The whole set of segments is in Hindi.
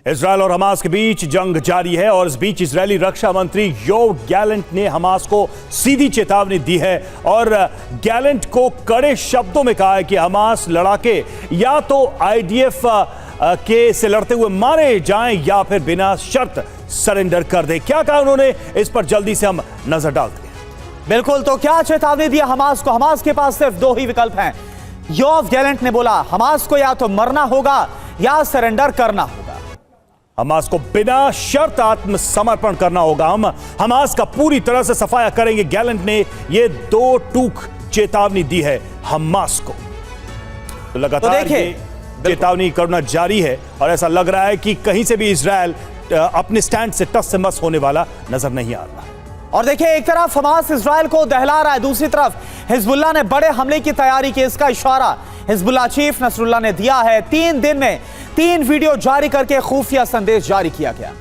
इजरायल और हमास के बीच जंग जारी है और इस बीच इजरायली रक्षा मंत्री योव गैलेंट ने हमास को सीधी चेतावनी दी है और गैलेंट को कड़े शब्दों में कहा है कि हमास लड़ाके या तो आईडीएफ के से लड़ते हुए मारे जाएं या फिर बिना शर्त सरेंडर कर दे। क्या कहा उन्होंने, इस पर जल्दी से हम नजर डालते हैं। बिल्कुल, तो क्या चेतावनी दिया हमास को? हमास के पास सिर्फ दो ही विकल्प हैं। योव गैलेंट ने बोला हमास को या तो मरना होगा या सरेंडर करना होगा। हमास को बिना शर्त आत्मसमर्पण करना होगा। हम हमास का पूरी तरह से सफाया करेंगे। गैलेंट ने यह दो टूक चेतावनी दी है हमास को। तो लगातार चेतावनी करना जारी है और ऐसा लग रहा है कि कहीं से भी इजरायल अपने स्टैंड से टस से मस होने वाला नजर नहीं आ रहा। और देखिए, एक तरफ हमास इजरायल को दहला रहा है, दूसरी तरफ हिजबुल्लाह ने बड़े हमले की तैयारी की। इसका इशारा हिजबुल्लाह चीफ नसरुल्लाह ने दिया है। 3 दिन में 3 वीडियो जारी करके खुफिया संदेश जारी किया गया।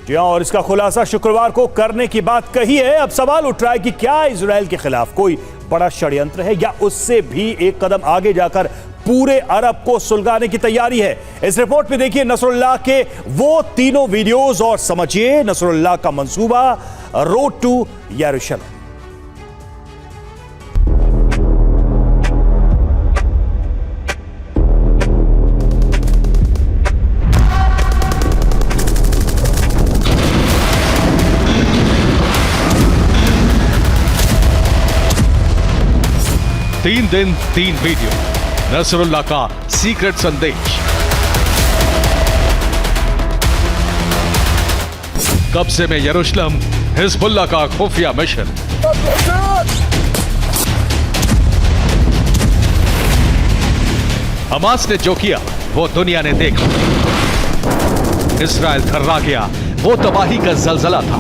जी हां, और इसका खुलासा शुक्रवार को करने की बात कही है। अब सवाल उठ रहा है कि क्या इजरायल के खिलाफ कोई बड़ा षड्यंत्र है या उससे भी एक कदम आगे जाकर पूरे अरब को सुलगाने की तैयारी है। इस रिपोर्ट में देखिए नसरुल्लाह के वो तीनों वीडियोस और समझिए नसरुल्लाह का मंसूबा रोड टू यरूशलेम। तीन दिन 3 वीडियो, नसरुल्लाह का सीक्रेट संदेश। कब्जे में यरूशलेम, हिजबुल्लाह का खुफिया मिशन। हमास ने जो किया वो दुनिया ने देखा। इजरायल थर्रा गया, वो तबाही का जलजला था।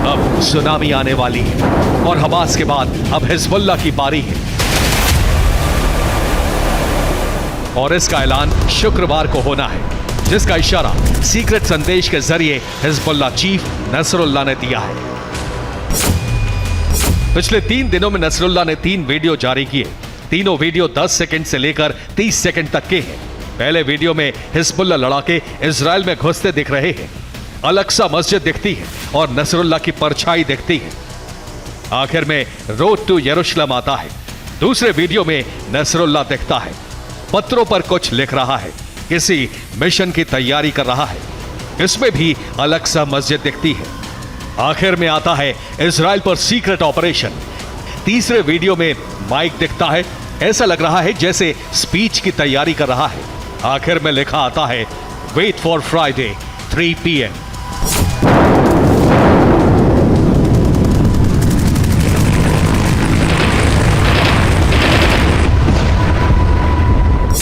अब सुनामी आने वाली है और हमास के बाद अब हिजबुल्लाह की बारी है और इसका ऐलान शुक्रवार को होना है, जिसका इशारा सीक्रेट संदेश के जरिए हिजबुल्लाह चीफ नसरुल्लाह ने दिया है। पिछले 3 दिनों में नसरुल्लाह ने 3 वीडियो जारी किए। तीनों वीडियो 10 सेकंड से लेकर 30 सेकंड तक के हैं। पहले वीडियो में हिजबुल्लाह लड़ाके इजरायल में घुसते दिख रहे हैं। अल-अक्सा मस्जिद दिखती है और नसरुल्लाह की परछाई दिखती है। आखिर में रोड टू यरूशलेम आता है। दूसरे वीडियो में नसरुल्लाह दिखता है, पत्रों पर कुछ लिख रहा है, किसी मिशन की तैयारी कर रहा है। इसमें भी अल-अक्सा मस्जिद दिखती है। आखिर में आता है इजरायल पर सीक्रेट ऑपरेशन। तीसरे वीडियो में माइक दिखता है, ऐसा लग रहा है जैसे स्पीच की तैयारी कर रहा है। आखिर में लिखा आता है वेट फॉर फ्राइडे 3 PM।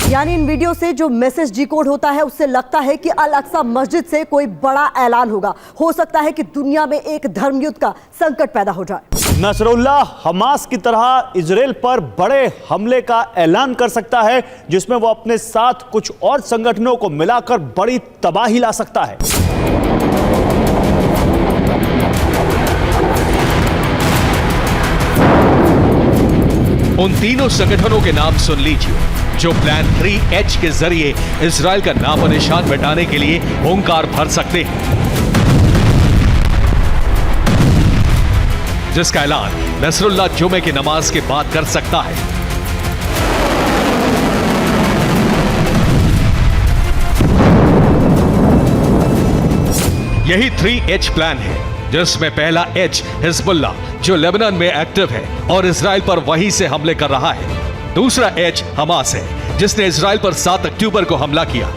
यानी इन वीडियो से जो मैसेज डिकोड होता है उससे लगता है कि अल अक्सा मस्जिद से कोई बड़ा ऐलान होगा। हो सकता है कि दुनिया में एक धर्मयुद्ध का संकट पैदा हो जाए। नसरुल्लाह हमास की तरह इजरायल पर बड़े हमले का ऐलान कर सकता है, जिसमें वो अपने साथ कुछ और संगठनों को मिलाकर बड़ी तबाही ला सकता है। उन तीनों संगठनों के नाम सुन लीजिए, जो प्लान 3H के जरिए इजरायल का नाम और निशान मिटाने के लिए हुंकार भर सकते हैं, जिसका ऐलान नसरुल्लाह जुमे की नमाज के बाद कर सकता है। यही 3H प्लान है, जिसमें पहला H हिजबुल्लाह, जो लेबनान में एक्टिव है और इजरायल पर वहीं से हमले कर रहा है। दूसरा H हमास है, जिसने इजरायल पर 7 अक्टूबर को हमला किया,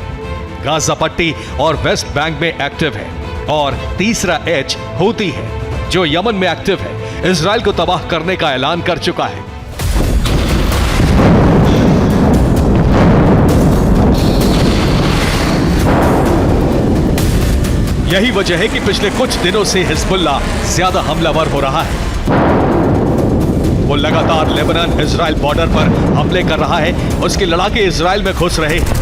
गाजा पट्टी और वेस्ट बैंक में एक्टिव है। और तीसरा H हूती है, जो यमन में एक्टिव है, इजरायल को तबाह करने का ऐलान कर चुका है। यही वजह है कि पिछले कुछ दिनों से हिजबुल्लाह ज्यादा हमलावर हो रहा है। वो लगातार लेबनान इजरायल बॉर्डर पर हमले कर रहा है। उसके लड़ाके इजरायल में घुस रहे हैं।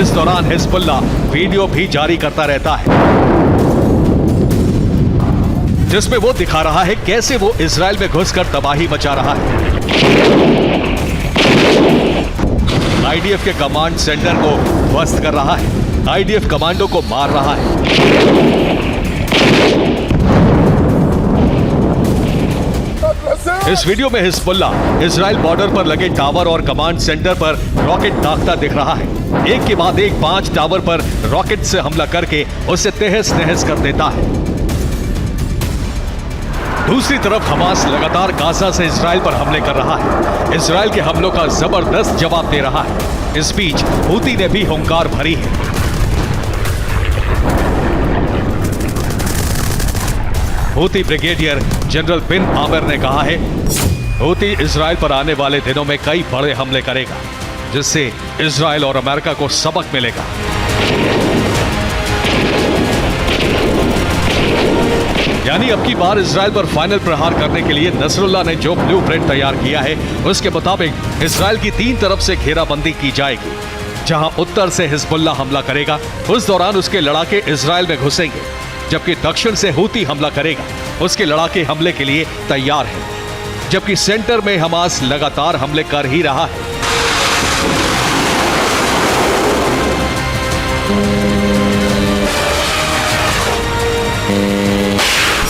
इस दौरान हिजबुल्लाह वीडियो भी जारी करता रहता है, जिसमें वो दिखा रहा है कैसे वो इजरायल में घुसकर तबाही मचा रहा है। आईडीएफ के कमांड सेंटर को ध्वस्त कर रहा है, आईडीएफ कमांडो को मार रहा है। इस वीडियो में हिजबुल्ला इजराइल बॉर्डर पर लगे टावर और कमांड सेंटर पर रॉकेट दागता दिख रहा है। एक के बाद एक 5 टावर पर रॉकेट से हमला करके उसे तहस नहस कर देता है। दूसरी तरफ हमास लगातार गाजा से इजराइल पर हमले कर रहा है। इजराइल के हमलों का जबरदस्त जवाब दे रहा है। इस बीच हूती ने भी हुंकार भरी है। हूती ब्रिगेडियर जनरल बिन आमिर ने कहा है, हूती इजराइल पर आने वाले दिनों में कई बड़े हमले करेगा, जिससे इजराइल और अमेरिका को सबक मिलेगा। यानी अब की बार इजराइल पर फाइनल प्रहार करने के लिए नसरुल्लाह ने जो ब्लूप्रिंट तैयार किया है, उसके मुताबिक इजराइल की 3 तरफ से घेराबंदी की जाएगी। जहां उत्तर से हिजबुल्लाह हमला करेगा, उस दौरान उसके लड़ाके इजराइल में घुसेंगे, जबकि दक्षिण से हूती हमला करेगा, उसके लड़ाके हमले के लिए तैयार हैं। जबकि सेंटर में हमास लगातार हमले कर ही रहा है।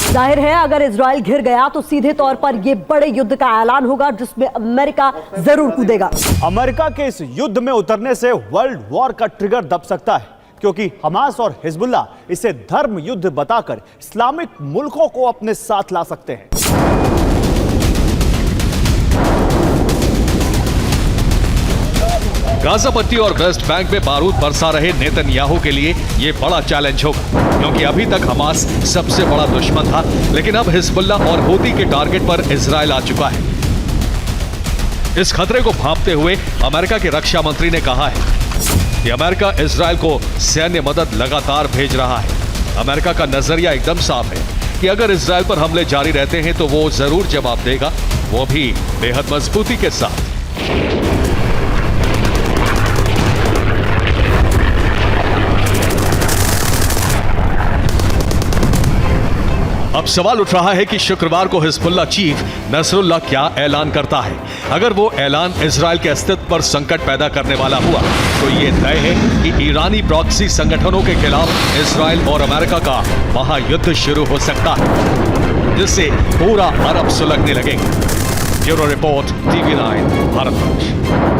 जाहिर है अगर इजराइल घिर गया तो सीधे तौर पर यह बड़े युद्ध का ऐलान होगा, जिसमें अमेरिका जरूर कूदेगा। अमेरिका के इस युद्ध में उतरने से वर्ल्ड वॉर का ट्रिगर दब सकता है, क्योंकि हमास और हिजबुल्लाह इसे धर्म युद्ध बताकर इस्लामिक मुल्कों को अपने साथ ला सकते हैं। गाजा पट्टी और वेस्ट बैंक में बारूद बरसा रहे नेतन्याहू के लिए यह बड़ा चैलेंज होगा, क्योंकि अभी तक हमास सबसे बड़ा दुश्मन था, लेकिन अब हिजबुल्लाह और हूती के टारगेट पर इजराइल आ चुका है। इस खतरे को भांपते हुए अमेरिका के रक्षा मंत्री ने कहा है कि अमेरिका इजराइल को सैन्य मदद लगातार भेज रहा है। अमेरिका का नजरिया एकदम साफ है कि अगर इजराइल पर हमले जारी रहते हैं तो वो जरूर जवाब देगा, वो भी बेहद मजबूती के साथ। अब सवाल उठ रहा है कि शुक्रवार को हिजबुल्लाह चीफ नसरुल्लाह क्या ऐलान करता है। अगर वो ऐलान इजराइल के अस्तित्व पर संकट पैदा करने वाला हुआ तो ये तय है कि ईरानी प्रॉक्सी संगठनों के खिलाफ इजराइल और अमेरिका का महायुद्ध शुरू हो सकता है, जिससे पूरा अरब सुलगने लगेगा। Bureau report, TV9 Bharat.